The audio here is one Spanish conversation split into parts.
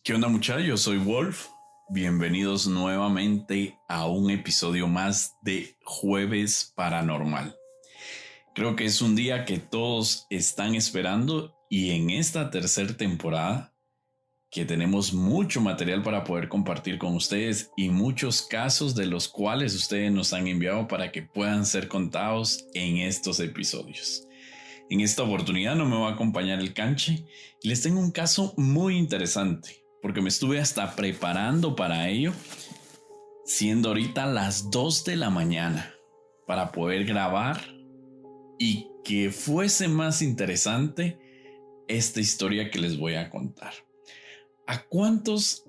¿Qué onda, muchachos? Yo soy Wolf. Bienvenidos nuevamente a un episodio más de Jueves Paranormal. Creo que es un día que todos están esperando y en esta tercera temporada que tenemos mucho material para poder compartir con ustedes y muchos casos de los cuales ustedes nos han enviado para que puedan ser contados en estos episodios. En esta oportunidad no me va a acompañar el Canche y les tengo un caso muy interesante porque me estuve hasta preparando para ello, siendo ahorita las 2 de la mañana para poder grabar y que fuese más interesante esta historia que les voy a contar. ¿A cuántos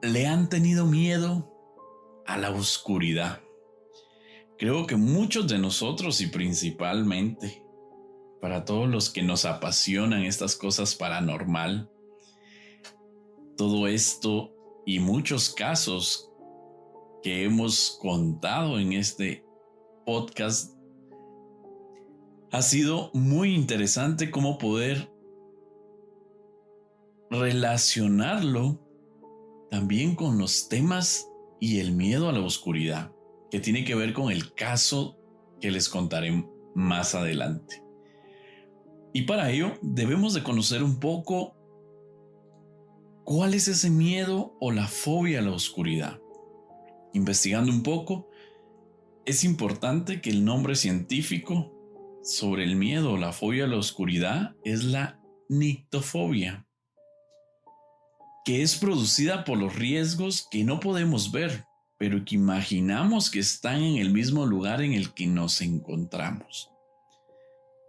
le han tenido miedo a la oscuridad? Creo que muchos de nosotros, y principalmente para todos los que nos apasionan estas cosas paranormal, todo esto y muchos casos que hemos contado en este podcast, ha sido muy interesante cómo poder relacionarlo también con los temas y el miedo a la oscuridad, que tiene que ver con el caso que les contaré más adelante. Y para ello debemos de conocer un poco cuál es ese miedo o la fobia a la oscuridad. Investigando un poco, es importante que el nombre científico sobre el miedo o la fobia a la oscuridad es la nictofobia, que es producida por los riesgos que no podemos ver, pero que imaginamos que están en el mismo lugar en el que nos encontramos.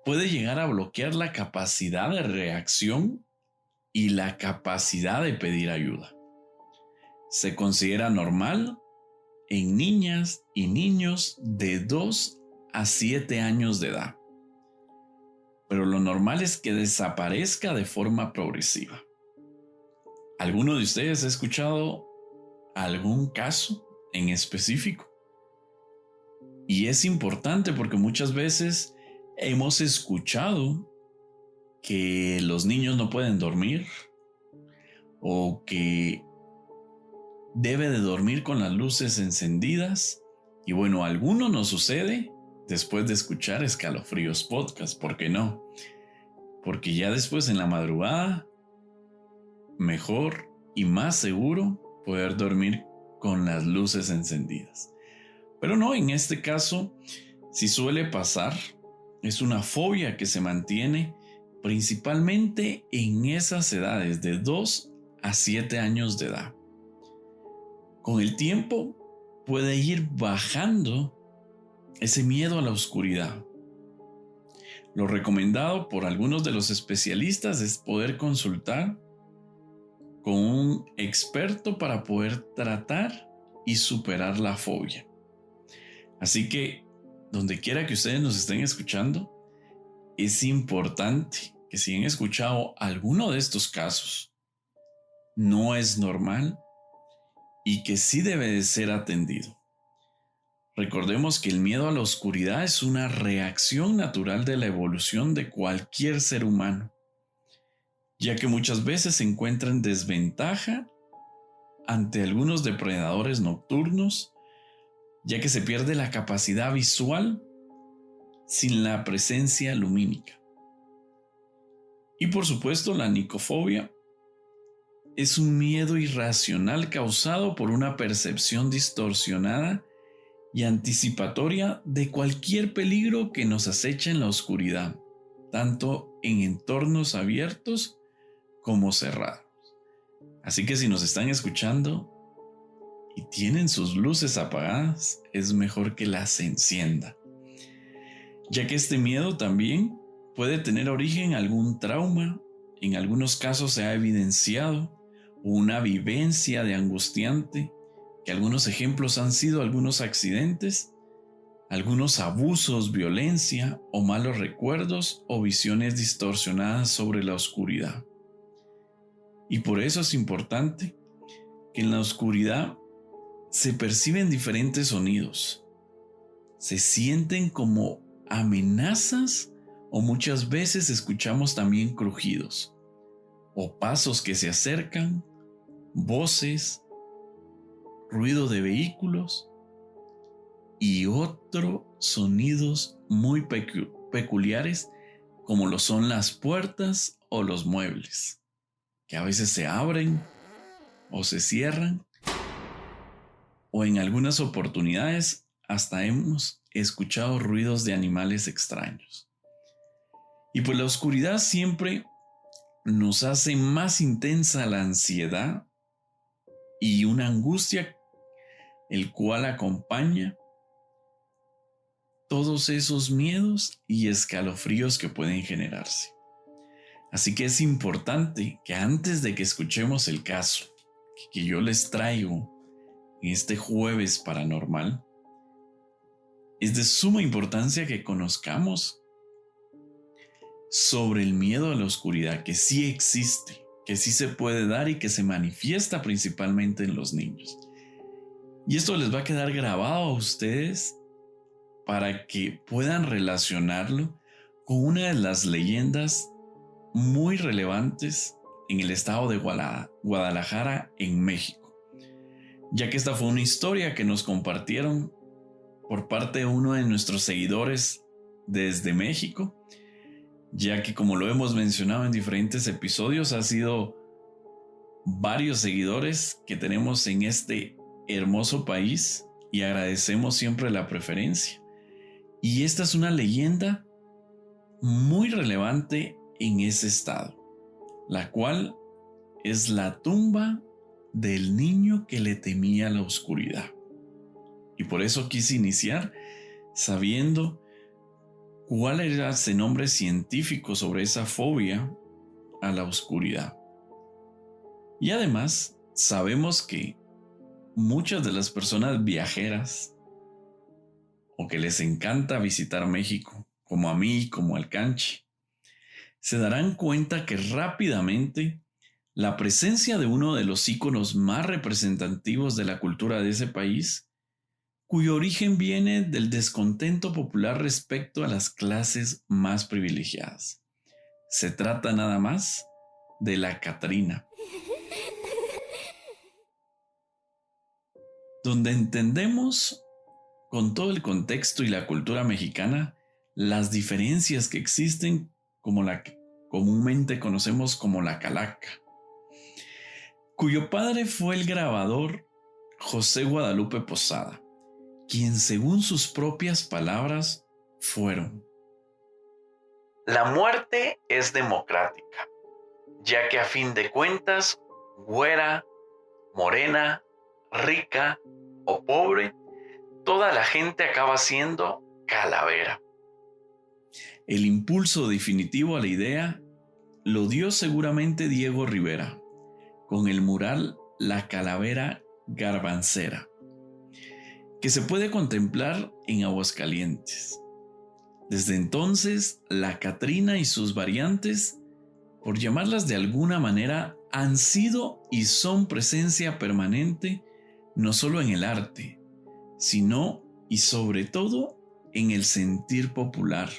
Puede llegar a bloquear la capacidad de reacción y la capacidad de pedir ayuda. Se considera normal en niñas y niños de 2 a 7 años de edad, pero lo normal es que desaparezca de forma progresiva. ¿Alguno de ustedes ha escuchado algún caso en específico? Y es importante porque muchas veces hemos escuchado que los niños no pueden dormir o que debe de dormir con las luces encendidas. Y bueno, a alguno nos sucede después de escuchar Escalofríos Podcast. ¿Por qué no? Porque ya después en la madrugada, mejor y más seguro poder dormir con las luces encendidas. Pero no, en este caso, si suele pasar, es una fobia que se mantiene principalmente en esas edades de 2 a 7 años de edad. Con el tiempo puede ir bajando ese miedo a la oscuridad. Lo recomendado por algunos de los especialistas es poder consultar con un experto para poder tratar y superar la fobia. Así que, donde quiera que ustedes nos estén escuchando, es importante que si han escuchado alguno de estos casos, no es normal y que sí debe de ser atendido. Recordemos que el miedo a la oscuridad es una reacción natural de la evolución de cualquier ser humano, ya que muchas veces se encuentra en desventaja ante algunos depredadores nocturnos, ya que se pierde la capacidad visual sin la presencia lumínica. Y por supuesto, la nicofobia es un miedo irracional causado por una percepción distorsionada y anticipatoria de cualquier peligro que nos acecha en la oscuridad, tanto en entornos abiertos como cerrados. Así que si nos están escuchando y tienen sus luces apagadas, es mejor que las encienda, ya que este miedo también puede tener origen en algún trauma. En algunos casos se ha evidenciado una vivencia de angustiante, que algunos ejemplos han sido algunos accidentes, algunos abusos, violencia o malos recuerdos o visiones distorsionadas sobre la oscuridad. Y por eso es importante que en la oscuridad se perciben diferentes sonidos, se sienten como amenazas o muchas veces escuchamos también crujidos. o pasos que se acercan, voces, ruido de vehículos y otros sonidos muy peculiares como lo son las puertas o los muebles, que a veces se abren o se cierran, o en algunas oportunidades hasta hemos escuchado ruidos de animales extraños. Y pues la oscuridad siempre nos hace más intensa la ansiedad y una angustia, el cual acompaña todos esos miedos y escalofríos que pueden generarse. Así que es importante que antes de que escuchemos el caso que yo les traigo en este jueves paranormal, es de suma importancia que conozcamos sobre el miedo a la oscuridad, que sí existe, que sí se puede dar y que se manifiesta principalmente en los niños. Y esto les va a quedar grabado a ustedes para que puedan relacionarlo con una de las leyendas muy relevantes en el estado de Guadalajara, en México, ya que esta fue una historia que nos compartieron por parte de uno de nuestros seguidores desde México, ya que, como lo hemos mencionado en diferentes episodios, ha sido varios seguidores que tenemos en este hermoso país y agradecemos siempre la preferencia. Y esta es una leyenda muy relevante en ese estado, la cual es la tumba del niño que le temía la oscuridad. Y por eso quise iniciar sabiendo cuál era ese nombre científico sobre esa fobia a la oscuridad. Y además sabemos que muchas de las personas viajeras o que les encanta visitar México, como a mí, como al Canchi, se darán cuenta que rápidamente la presencia de uno de los íconos más representativos de la cultura de ese país, cuyo origen viene del descontento popular respecto a las clases más privilegiadas. Se trata nada más de la Catrina, donde entendemos con todo el contexto y la cultura mexicana las diferencias que existen, como la que comúnmente conocemos como la calaca, cuyo padre fue el grabador José Guadalupe Posada, quien, según sus propias palabras, fueron: la muerte es democrática, ya que a fin de cuentas, güera, morena, rica o pobre, toda la gente acaba siendo calavera. El impulso definitivo a la idea lo dio seguramente Diego Rivera, con el mural La Calavera Garbancera, que se puede contemplar en Aguascalientes. Desde entonces, la Catrina y sus variantes, por llamarlas de alguna manera, han sido y son presencia permanente no solo en el arte, sino y sobre todo en el sentir popular.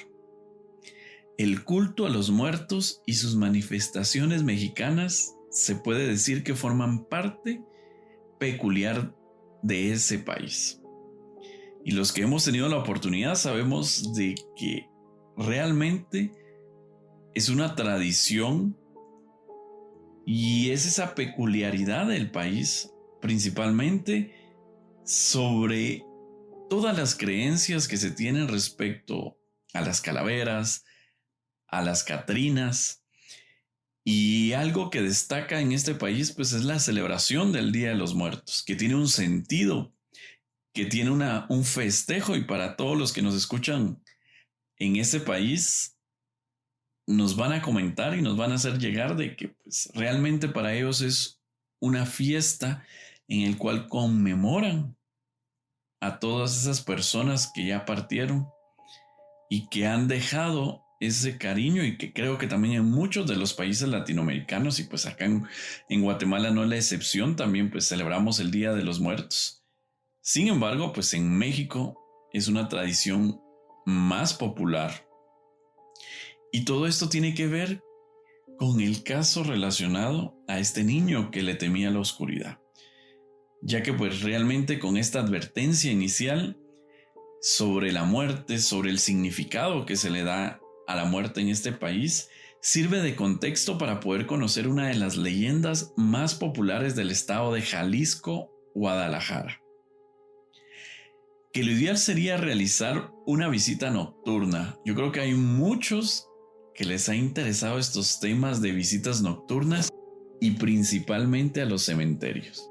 El culto a los muertos y sus manifestaciones mexicanas se puede decir que forman parte peculiar de ese país. Y los que hemos tenido la oportunidad sabemos de que realmente es una tradición y es esa peculiaridad del país, principalmente sobre todas las creencias que se tienen respecto a las calaveras, a las catrinas. Y algo que destaca en este país pues es la celebración del Día de los Muertos, que tiene un sentido, que tiene un festejo, y para todos los que nos escuchan en ese país nos van a comentar y nos van a hacer llegar de que pues realmente para ellos es una fiesta en el cual conmemoran a todas esas personas que ya partieron y que han dejado ese cariño, y que creo que también en muchos de los países latinoamericanos, y pues acá en Guatemala no es la excepción, también pues celebramos el Día de los Muertos. Sin embargo, pues en México es una tradición más popular. Y todo esto tiene que ver con el caso relacionado a este niño que le temía la oscuridad, ya que pues realmente con esta advertencia inicial sobre la muerte, sobre el significado que se le da a la muerte en este país, sirve de contexto para poder conocer una de las leyendas más populares del estado de Jalisco, Guadalajara. Que lo ideal sería realizar una visita nocturna. Yo creo que hay muchos que les ha interesado estos temas de visitas nocturnas y principalmente a los cementerios.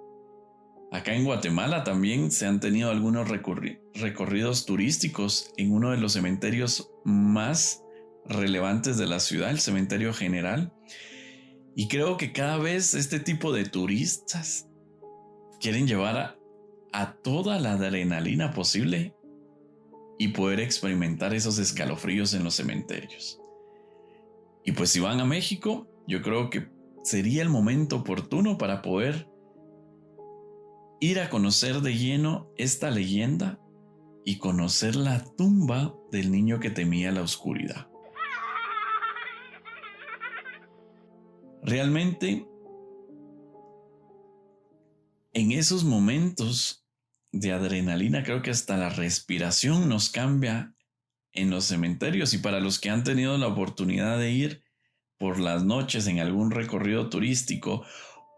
Acá en Guatemala también se han tenido algunos recorridos turísticos en uno de los cementerios más relevantes de la ciudad, el Cementerio General. Y creo que cada vez este tipo de turistas quieren llevar a toda la adrenalina posible y poder experimentar esos escalofríos en los cementerios. Y pues si van a México, yo creo que sería el momento oportuno para poder ir a conocer de lleno esta leyenda y conocer la tumba del niño que temía la oscuridad. Realmente, en esos momentos de adrenalina, creo que hasta la respiración nos cambia en los cementerios, y para los que han tenido la oportunidad de ir por las noches en algún recorrido turístico,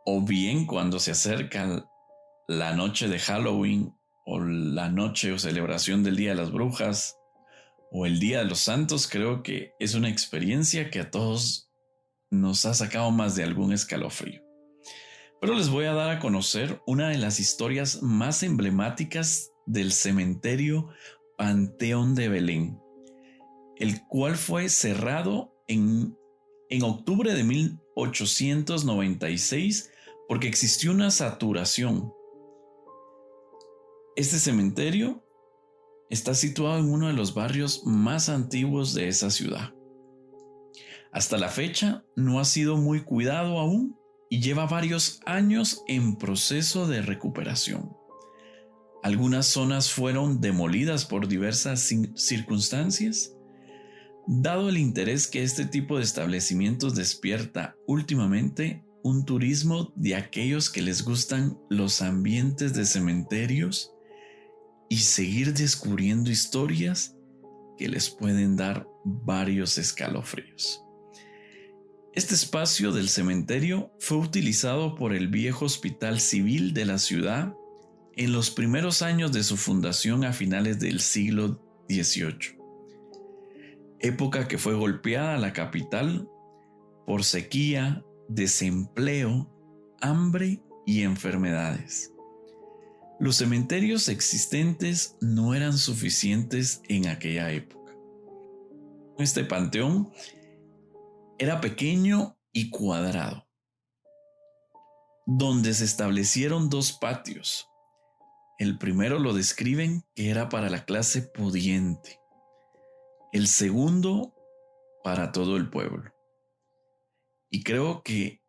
o bien cuando se acerca la noche de Halloween, o la noche o celebración del Día de las Brujas, o el Día de los Santos, creo que es una experiencia que a todos nos ha sacado más de algún escalofrío. Pero les voy a dar a conocer una de las historias más emblemáticas del cementerio Panteón de Belén, el cual fue cerrado en octubre de 1896 porque existió una saturación. Este cementerio está situado en uno de los barrios más antiguos de esa ciudad. Hasta la fecha no ha sido muy cuidado aún y lleva varios años en proceso de recuperación. Algunas zonas fueron demolidas por diversas circunstancias. Dado el interés que este tipo de establecimientos despierta últimamente, un turismo de aquellos que les gustan los ambientes de cementerios y seguir descubriendo historias que les pueden dar varios escalofríos. Este espacio del cementerio fue utilizado por el viejo hospital civil de la ciudad en los primeros años de su fundación a finales del siglo XVIII, época que fue golpeada la capital por sequía, desempleo, hambre y enfermedades. Los cementerios existentes no eran suficientes en aquella época. Este panteón era pequeño y cuadrado, donde se establecieron dos patios. El primero lo describen que era para la clase pudiente, el segundo para todo el pueblo. Y creo que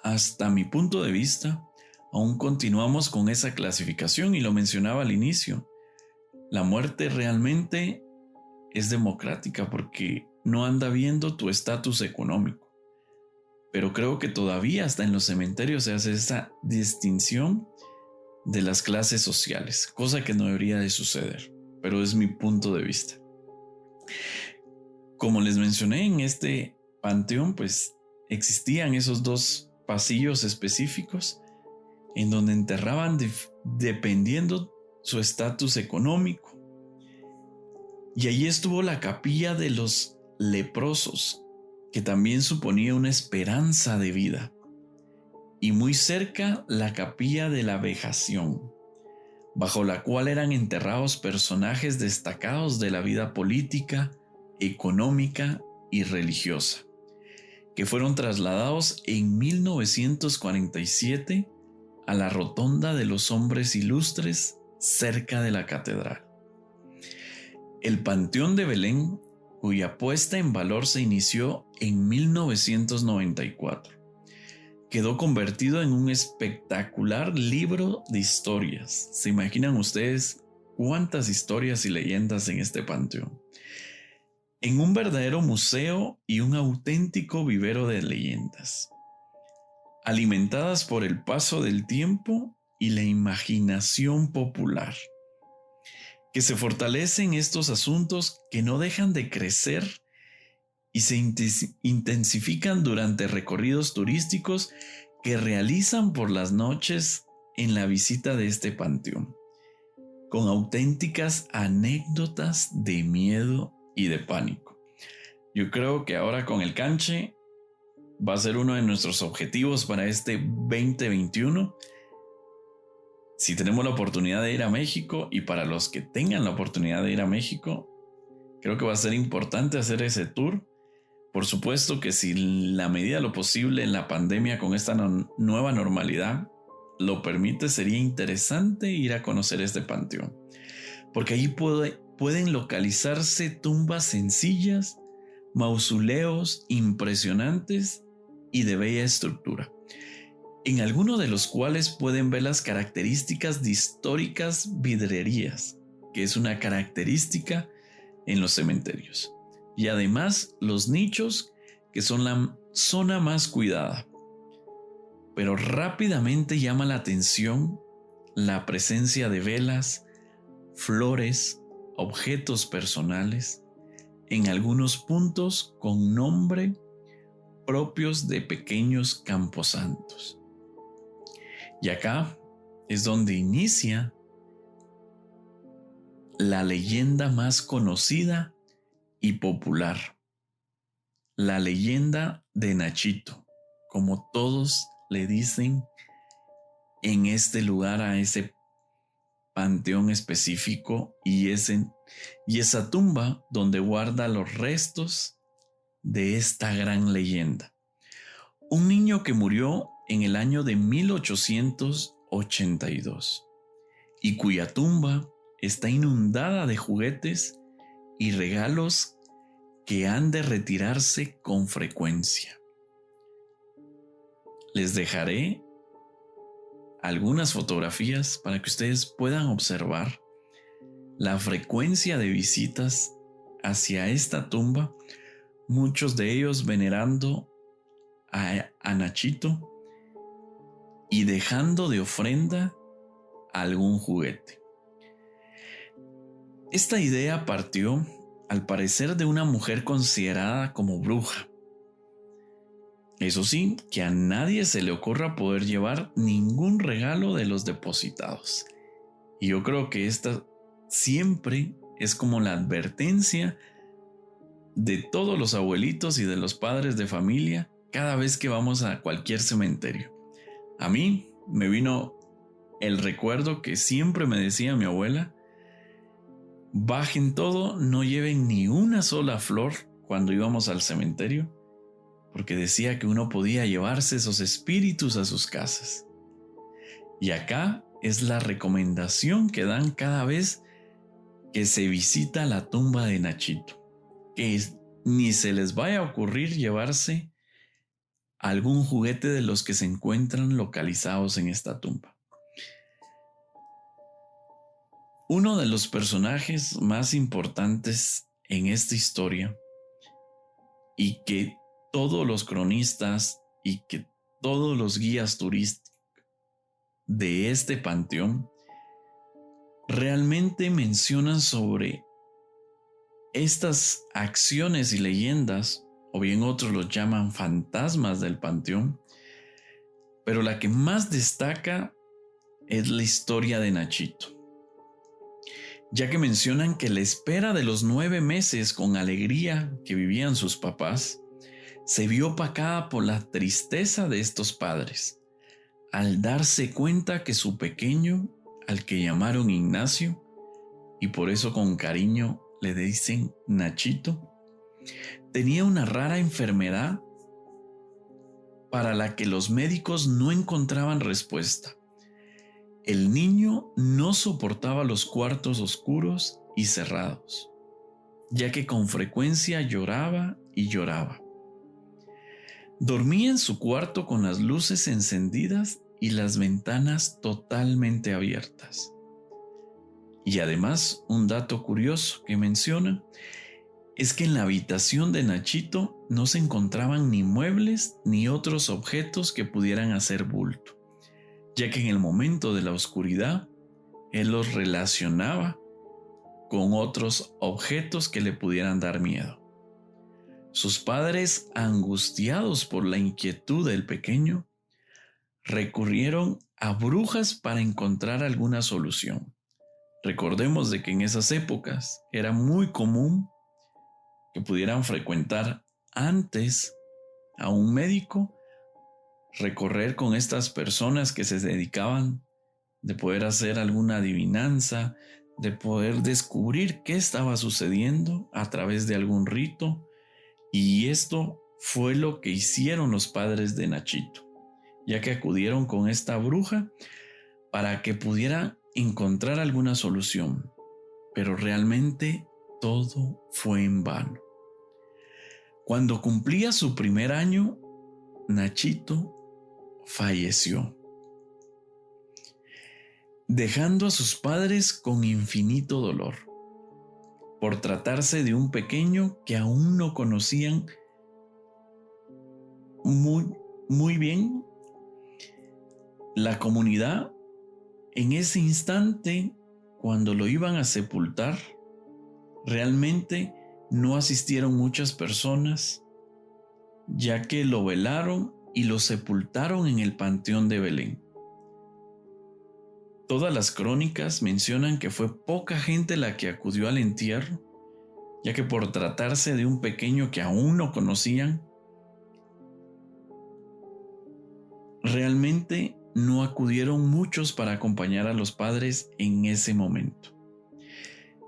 hasta mi punto de vista aún continuamos con esa clasificación, y lo mencionaba al inicio. La muerte realmente es democrática porque no anda viendo tu estatus económico. Pero creo que todavía hasta en los cementerios se hace esa distinción de las clases sociales, cosa que no debería de suceder, pero es mi punto de vista. Como les mencioné, en este panteón pues existían esos dos pasillos específicos en donde enterraban dependiendo su estatus económico. Y allí estuvo la capilla de los leprosos, que también suponía una esperanza de vida. Y muy cerca la capilla de la vejación, bajo la cual eran enterrados personajes destacados de la vida política, económica y religiosa, que fueron trasladados en 1947 a la Rotonda de los Hombres Ilustres cerca de la catedral. El Panteón de Belén, cuya puesta en valor se inició en 1994, quedó convertido en un espectacular libro de historias. ¿Se imaginan ustedes cuántas historias y leyendas en este panteón? en un verdadero museo y un auténtico vivero de leyendas, alimentadas por el paso del tiempo y la imaginación popular, que se fortalecen estos asuntos que no dejan de crecer y se intensifican durante recorridos turísticos que realizan por las noches en la visita de este panteón, con auténticas anécdotas de miedo y de pánico. Yo creo que ahora con el canche va a ser uno de nuestros objetivos para este 2021. Si tenemos la oportunidad de ir a México, y para los que tengan la oportunidad de ir a México, creo que va a ser importante hacer ese tour. Por supuesto que si la medida de lo posible en la pandemia con esta nueva normalidad lo permite, sería interesante ir a conocer este panteón, porque allí pueden localizarse tumbas sencillas, mausoleos impresionantes y de bella estructura, en algunos de los cuales pueden ver las características de históricas vidrierías, que es una característica en los cementerios, y además los nichos, que son la zona más cuidada. Pero rápidamente llama la atención la presencia de velas, flores, objetos personales, en algunos puntos con nombre propios de pequeños camposantos. Y acá es donde inicia la leyenda más conocida y popular, la leyenda de Nachito, como todos le dicen en este lugar a ese panteón específico, y esa tumba donde guarda los restos de esta gran leyenda. Un niño que murió en el año de 1882 y cuya tumba está inundada de juguetes y regalos que han de retirarse con frecuencia. Les dejaré algunas fotografías para que ustedes puedan observar la frecuencia de visitas hacia esta tumba, muchos de ellos venerando a Nachito y dejando de ofrenda algún juguete. Esta idea partió, al parecer, de una mujer considerada como bruja. Eso sí, que a nadie se le ocurra poder llevar ningún regalo de los depositados. Y yo creo que esta siempre es como la advertencia de todos los abuelitos y de los padres de familia cada vez que vamos a cualquier cementerio. A mí me vino el recuerdo que siempre me decía mi abuela: bajen todo, no lleven ni una sola flor cuando íbamos al cementerio, porque decía que uno podía llevarse esos espíritus a sus casas. Y acá es la recomendación que dan cada vez que se visita la tumba de Nachito, que ni se les vaya a ocurrir llevarse algún juguete de los que se encuentran localizados en esta tumba. Uno de los personajes más importantes en esta historia, y que todos los cronistas y que todos los guías turísticos de este panteón realmente mencionan sobre estas acciones y leyendas, o bien otros los llaman fantasmas del panteón, pero la que más destaca es la historia de Nachito, ya que mencionan que la espera de los 9 meses con alegría que vivían sus papás se vio opacada por la tristeza de estos padres, al darse cuenta que su pequeño, al que llamaron Ignacio, y por eso con cariño le dicen Nachito, tenía una rara enfermedad para la que los médicos no encontraban respuesta. El niño no soportaba los cuartos oscuros y cerrados, ya que con frecuencia lloraba y lloraba. Dormía en su cuarto con las luces encendidas y las ventanas totalmente abiertas. Y además, un dato curioso que menciona es que en la habitación de Nachito no se encontraban ni muebles ni otros objetos que pudieran hacer bulto, ya que en el momento de la oscuridad él los relacionaba con otros objetos que le pudieran dar miedo. Sus padres, angustiados por la inquietud del pequeño, recurrieron a brujas para encontrar alguna solución. Recordemos de que en esas épocas era muy común que pudieran frecuentar antes a un médico, recorrer con estas personas que se dedicaban de poder hacer alguna adivinanza, de poder descubrir qué estaba sucediendo a través de algún rito. Y esto fue lo que hicieron los padres de Nachito, ya que acudieron con esta bruja para que pudiera encontrar alguna solución. Pero realmente todo fue en vano. Cuando cumplía su primer año, Nachito falleció, dejando a sus padres con infinito dolor, por tratarse de un pequeño que aún no conocían muy bien. La comunidad, en ese instante, cuando lo iban a sepultar, realmente no asistieron muchas personas, ya que lo velaron y lo sepultaron en el Panteón de Belén. Todas las crónicas mencionan que fue poca gente la que acudió al entierro, ya que por tratarse de un pequeño que aún no conocían, realmente no acudieron muchos para acompañar a los padres en ese momento.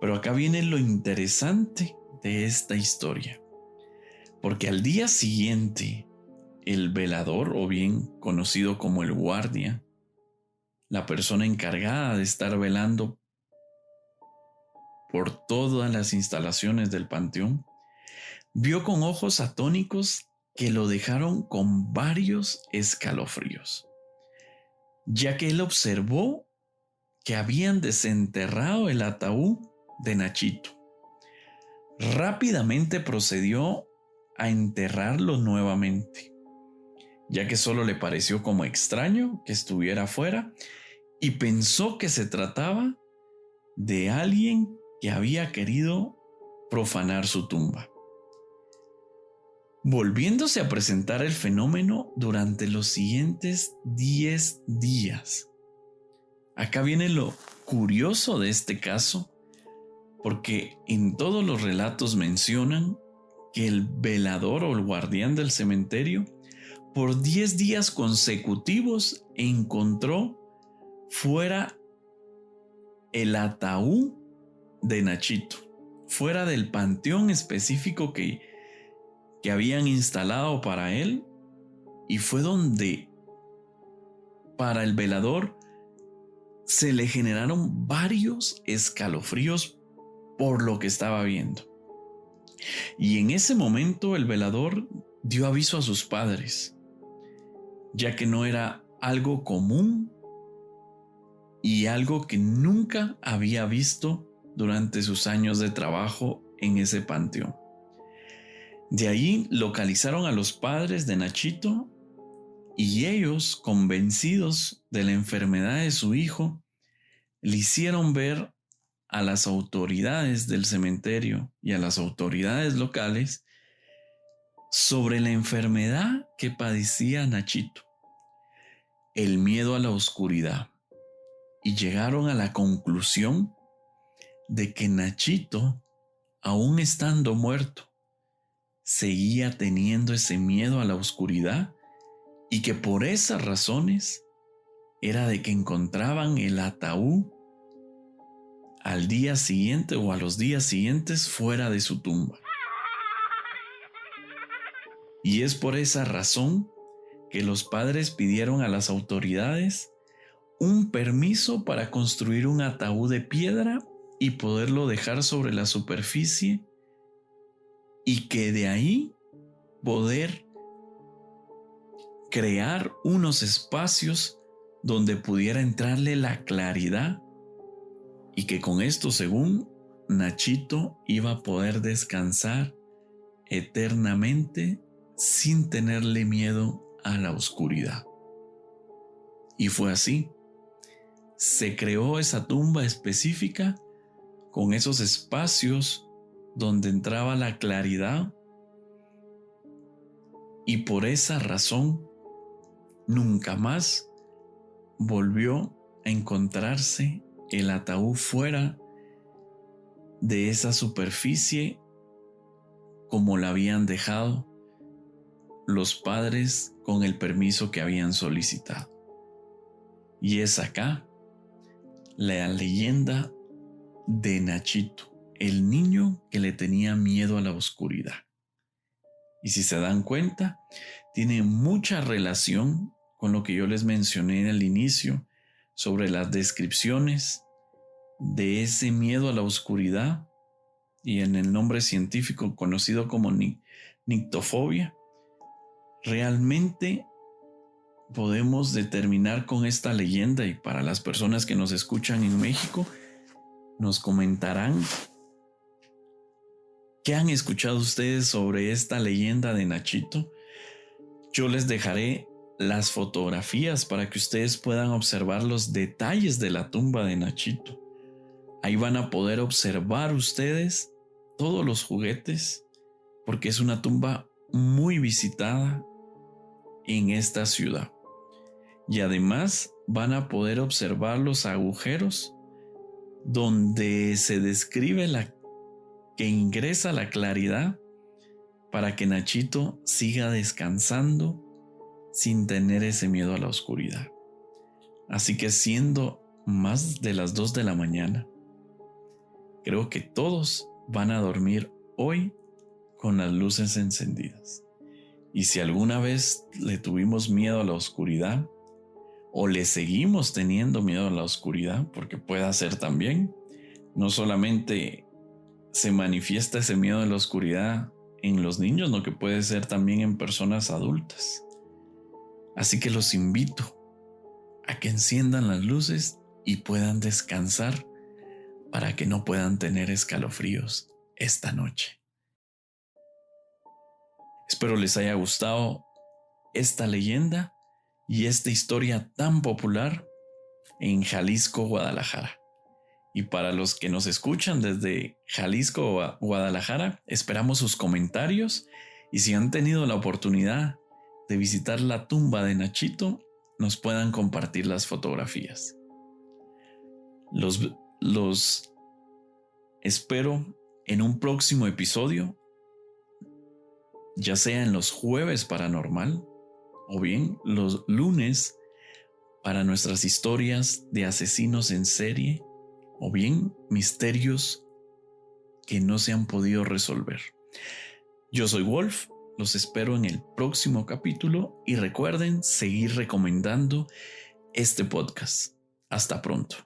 Pero acá viene lo interesante de esta historia, porque al día siguiente, el velador, o bien conocido como el guardia, la persona encargada de estar velando por todas las instalaciones del panteón, vio con ojos atónicos que lo dejaron con varios escalofríos, ya que él observó que habían desenterrado el ataúd de Nachito. Rápidamente procedió a enterrarlo nuevamente, ya que solo le pareció como extraño que estuviera afuera y pensó que se trataba de alguien que había querido profanar su tumba, volviéndose a presentar el fenómeno durante los siguientes 10 días. Acá viene lo curioso de este caso, porque en todos los relatos mencionan que el velador o el guardián del cementerio por 10 días consecutivos encontró fuera el ataúd de Nachito, fuera del panteón específico que habían instalado para él, y fue donde para el velador se le generaron varios escalofríos por lo que estaba viendo. Y en ese momento el velador dio aviso a sus padres, ya que no era algo común y algo que nunca había visto durante sus años de trabajo en ese panteón. De ahí localizaron a los padres de Nachito y ellos, convencidos de la enfermedad de su hijo, le hicieron ver a las autoridades del cementerio y a las autoridades locales sobre la enfermedad que padecía Nachito, el miedo a la oscuridad, y llegaron a la conclusión de que Nachito, aún estando muerto, seguía teniendo ese miedo a la oscuridad y que por esas razones era de que encontraban el ataúd al día siguiente o a los días siguientes fuera de su tumba. Y es por esa razón que los padres pidieron a las autoridades un permiso para construir un ataúd de piedra y poderlo dejar sobre la superficie, y que de ahí poder crear unos espacios donde pudiera entrarle la claridad, y que con esto, según Nachito iba a poder descansar eternamente sin tenerle miedo a la oscuridad. Y fue así. Se creó esa tumba específica con esos espacios donde entraba la claridad, y por esa razón nunca más volvió a encontrarse el ataúd fuera de esa superficie como la habían dejado los padres con el permiso que habían solicitado. Y es acá la leyenda de Nachito, el niño que le tenía miedo a la oscuridad. Y si se dan cuenta, tiene mucha relación con lo que yo les mencioné al inicio sobre las descripciones de ese miedo a la oscuridad, y en el nombre científico conocido como nictofobia. Realmente podemos determinar con esta leyenda, y para las personas que nos escuchan en México, nos comentarán qué han escuchado ustedes sobre esta leyenda de Nachito. Yo les dejaré las fotografías para que ustedes puedan observar los detalles de la tumba de Nachito. Ahí van a poder observar ustedes todos los juguetes, porque es una tumba muy visitada en esta ciudad. Y además van a poder observar los agujeros donde se describe que ingresa la claridad para que Nachito siga descansando sin tener ese miedo a la oscuridad. Así que siendo más de las 2 de la mañana, creo que todos van a dormir hoy con las luces encendidas. Y si alguna vez le tuvimos miedo a la oscuridad, o le seguimos teniendo miedo a la oscuridad, porque puede ser también, no solamente se manifiesta ese miedo a la oscuridad en los niños, sino que puede ser también en personas adultas. Así que los invito a que enciendan las luces y puedan descansar para que no puedan tener escalofríos esta noche. Espero les haya gustado esta leyenda y esta historia tan popular en Jalisco, Guadalajara. Y para los que nos escuchan desde Jalisco, Guadalajara, esperamos sus comentarios, y si han tenido la oportunidad de visitar la tumba de Nachito, nos puedan compartir las fotografías. Los espero en un próximo episodio, ya sea en los jueves paranormal o bien los lunes para nuestras historias de asesinos en serie, o bien misterios que no se han podido resolver. Yo soy Wolf, los espero en el próximo capítulo y recuerden seguir recomendando este podcast. Hasta pronto.